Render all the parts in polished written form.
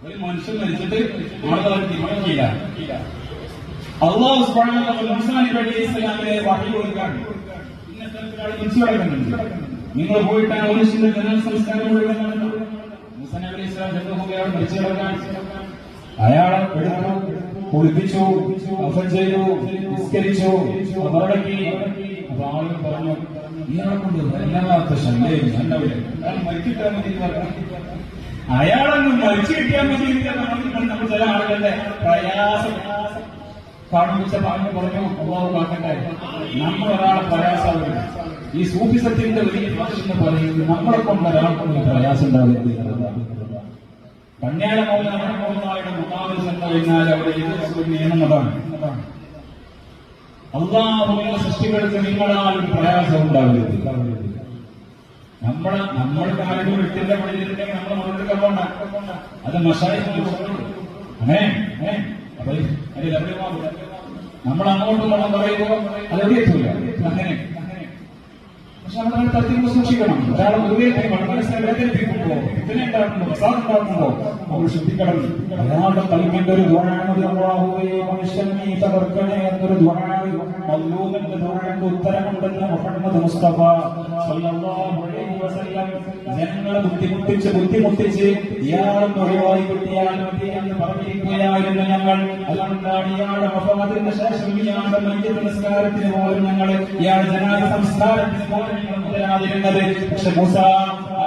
ഒരു മനുഷ്യൻ മരിച്ചിട്ട് ആളുകൾ തീരുമാനിക്കില്ല. അല്ലാഹു സുബ്ഹാനഹു വ തആല മൂസാ നബി അലൈഹി സ്വലാമിനെ വഹി കൊടുക്കാൻ ഇന്ന സ്ഥലത്തിലാണ് മരിച്ചു കിടക്കുന്നുണ്ട്, നിങ്ങൾ പോയിട്ടാണ് ഒരു ജനന സംസ്കാരം മുഴുവൻ നടന്നത്. മൂസാ നബി അലൈഹി സ്വലാം ജനതയാണ് മരിച്ചു കിടക്കാൻ. അയാളെ എടുത്തു, കുളിപ്പിച്ചു, കഫൻ ചെയ്തു, നിസ്കരിച്ചു, അവരടക്കി. അപ്പൊ ആളുകൾ പറഞ്ഞു, ഇയാളെ കൊണ്ട് വല്ലാത്ത ശല്യം ഉണ്ടാവില്ല, മരിച്ചിട്ടാൽ മതി പറഞ്ഞു. അയാളൊന്നും മരിച്ചു കിട്ടിയാൽ മതി. നമ്മൾ ചില ആളുകളുടെ പ്രയാസം കാണിച്ച പറഞ്ഞു പറഞ്ഞു അള്ളാഹു കാക്കട്ടെ. നമ്മൾ ഒരാളെ പ്രയാസം, ഈ സൂഫിസത്തിന്റെ വലിയ ഭാഷ എന്ന് പറയുന്നത് നമ്മളെ കൊണ്ട് ഒരാൾക്കൊന്നും പ്രയാസം ഉണ്ടാവില്ല. കന്യാല മൗലായുടെ മുഖാവിൽ ചെന്ന് കഴിഞ്ഞാൽ അവിടെ ഇത് നിയമങ്ങളാണ്. അള്ളാഹുവിന്റെ സൃഷ്ടികൾക്ക് നിങ്ങളാൽ ഒരു പ്രയാസം ഉണ്ടാവരുത്. നമ്മുടെ കാര്യം വ്യക്തിന്റെ പണിയിട്ടുണ്ടെങ്കിൽ നമ്മൾ മുന്നോട്ട് പോകണ്ട. അത് മഷായിഖിന് അങ്ങനെ അപ്പൊ നമ്മൾ അങ്ങോട്ടും നമ്മൾ പറയുമ്പോ അത് എവിടെയെത്തൂല. അങ്ങനെ പക്ഷെ നമ്മളെ തത്തിപ്പ് സൂക്ഷിക്കണം. ഒരാളെ മനസ്സിനെ വേദനിപ്പിക്കുമ്പോ, ഇതിനെ ഉണ്ടാക്കുമ്പോ, പ്രസാദം ഉണ്ടാക്കുമ്പോ നമ്മൾ ശ്രദ്ധിക്കണം. അയാളുടെ കൽവിന്റെ ഒരു ദുആണ് മനുഷ്യൻ നീ തകർക്കണേ എന്നൊരു ദുആണ്. മദ്ലൂമിന്റെ ദുആക്ക് ഉത്തരമുണ്ടെന്ന് മുഹമ്മദ് മുസ്തഫ സല്ലല്ലാഹു അലൈഹി വസല്ലം ജനങ്ങളെ ബുദ്ധിമുട്ടിച്ച് ഇയാളൊന്ന് ഒഴിവായി കിട്ടിയാൽ മതി എന്ന് പറഞ്ഞിരിക്കുകയായിരുന്നു ഞങ്ങൾ. അതുകൊണ്ടാണ് ഇയാളുടെ വഫാത്തിന്റെ ശേഷം ഇയാളുടെ മയ്യിത്ത് നിസ്കാരത്തിന് പോലും ഞങ്ങൾ ഇയാളുടെ ജനാസ സംസ്കാരത്തിന് പോലും മുതലാതിരുന്നത്. പക്ഷെ മൂസ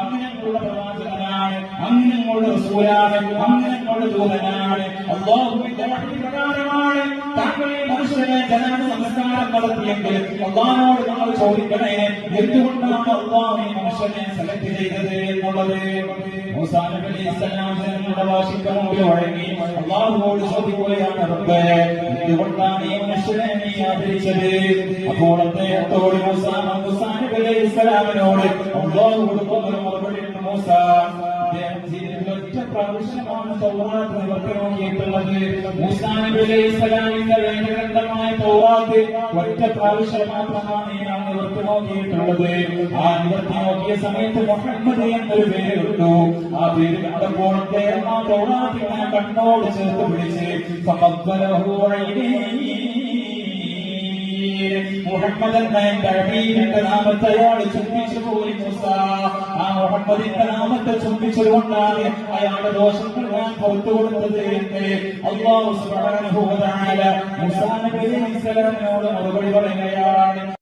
അങ്ങനെയുള്ള പ്രവാചകനാണ്, അങ്ങനെയുള്ള റസൂലാണ്, അങ്ങനെയുള്ള ദൂതനാണ്. അല്ലാഹുവിന്റെ വഹി പ്രകാരമാണ് താങ്കൾ മനുഷ്യനെ ജനാസ സംസ്കാരം നടത്തിയെങ്കിൽ അല്ലാഹുവോട് നമ്മൾ ചോദിക്കണേ, എന്തുകൊണ്ടാണ് അല്ലാഹു ഈ മനുഷ്യനെ സെലക്ട് ചെയ്തത് എന്നുള്ളത്. മൂസാ നബി അലൈഹി സ്വലാം ജനങ്ങളുടെ വാശിക്ക് മുമ്പിൽ വഴങ്ങി അല്ലാഹുവോട് ചോദിക്കുകയാണ്, റബ്ബേ എന്തുകൊണ്ടാണ് ഈ മനുഷ്യനെ നീ ആദരിച്ചത്? അപ്പോൾ അദ്ദേഹത്തോട് മൂസാ നബി അലൈഹി സ്വലാമിനോട് അല്ലാഹു കൊടുക്കുന്ന മറുപടി, മൂസ ഒറ്റ പ്രാവശ്യമാണ് തൗറാത്ത് നിവർത്തി നോക്കിയിട്ടുള്ളത്. മൂസാ നബി അലൈഹി സ്വലാമിന്റെ വേദഗ്രന്ഥമായ തൗറാത്ത് ഒറ്റ പ്രാവശ്യം മാത്രമാണ് ഞാൻ നിവർത്തി നോക്കിയിട്ടുള്ളത്. ആ നിവർത്തി നോക്കിയ സമയത്ത് മുഹമ്മദ് എന്നൊരു പേര് കിട്ടു. ആ പേര് കണ്ടപ്പോൾ അദ്ദേഹം ആ തൗറാത്തിനെ കണ്ണോട് ചേർത്ത് പിടിച്ച് മുഹമ്മദ് എന്ന എന്റെ അബീന്റെ നാമത്തെ അയാൾ ചുംബിച്ചു പോയി. മൂസ ആ മുഹമ്മദിന്റെ നാമത്തെ ചുംബിച്ചതുകൊണ്ടാണ് അയാളുടെ ദോഷങ്ങൾ ഞാൻ പുറത്തു കൊടുത്തത് എന്ന് അല്ലാഹു സുബ്ഹാനഹു വ തആല മൂസാ നബി അലൈഹി സ്വലാമിനോട് മറുപടി പറയുകയാണ്.